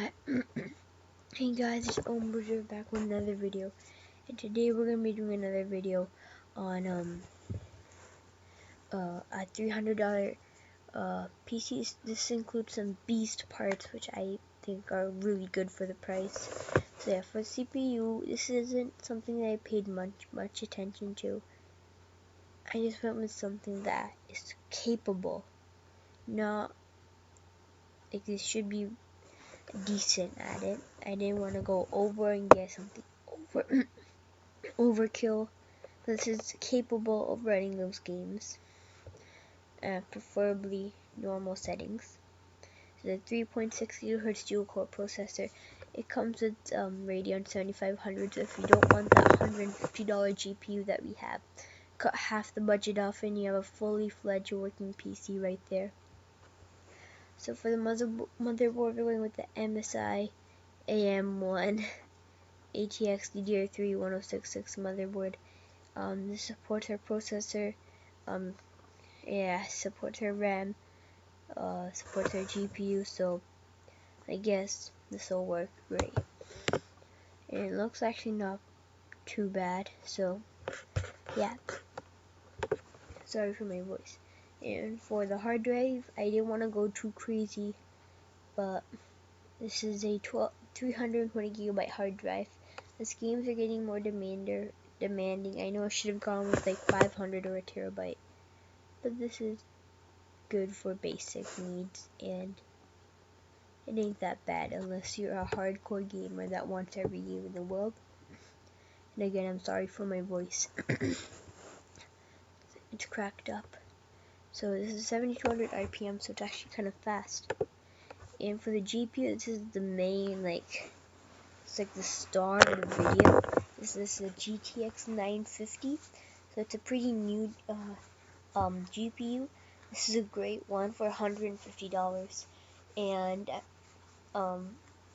Okay. Hey guys, it's Ombrger back with another video, and today we're gonna be doing another video on a $300 PCs. This includes some beast parts, which I think are really good for the price. So yeah, for CPU, this isn't something that I paid much attention to. I just went with something that is capable, not like this should be decent at it. I didn't want to go over and get something overkill. This is capable of running those games, preferably normal settings. So the 3.6 GHz dual-core processor. It comes with Radeon 7500. So if you don't want that $150 GPU that we have, cut half the budget off, and you have a fully fledged working PC right there. So for the motherboard, we're going with the MSI AM1 ATX DDR3 1066 motherboard. This supports our processor, supports our RAM, supports our GPU, so I guess this will work great. And it looks actually not too bad, so yeah. Sorry for my voice. And for the hard drive, I didn't want to go too crazy, but this is a 320 gigabyte hard drive. As games are getting more demanding, I know I should have gone with like 500 or a terabyte, but this is good for basic needs, and it ain't that bad unless you're a hardcore gamer that wants every game in the world. And again, I'm sorry for my voice. It's cracked up. So this is 7200 RPM, so it's actually kind of fast. And for the GPU, this is the main, it's like the star of the video. This is a GTX 950, so it's a pretty new GPU. This is a great one for $150, and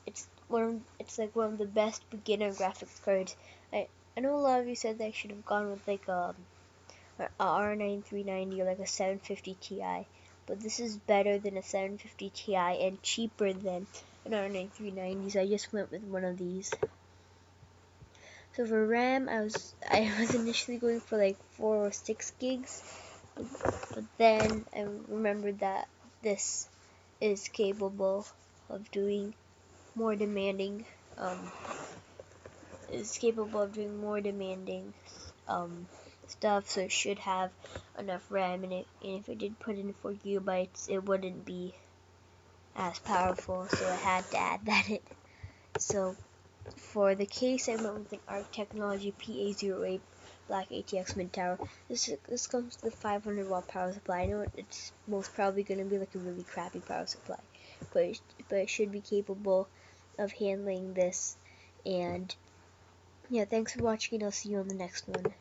it's like one of the best beginner graphics cards. I know a lot of you said that I should have gone with like a R9 390 or like a 750 Ti, but this is better than a 750 Ti and cheaper than an R9 390, so I just went with one of these. So for RAM, I was initially going for like 4 or 6 gigs, but then I remembered that this is capable of doing more demanding stuff, so it should have enough RAM in it, and if I did put in 4 gigabytes, it wouldn't be as powerful, so I had to add that in. So for the case, I went with an ARC Technology PA08 Black ATX Mid Tower. This comes with a 500 watt power supply. I know it's most probably going to be like a really crappy power supply, but it should be capable of handling this. And yeah, thanks for watching, and I'll see you on the next one.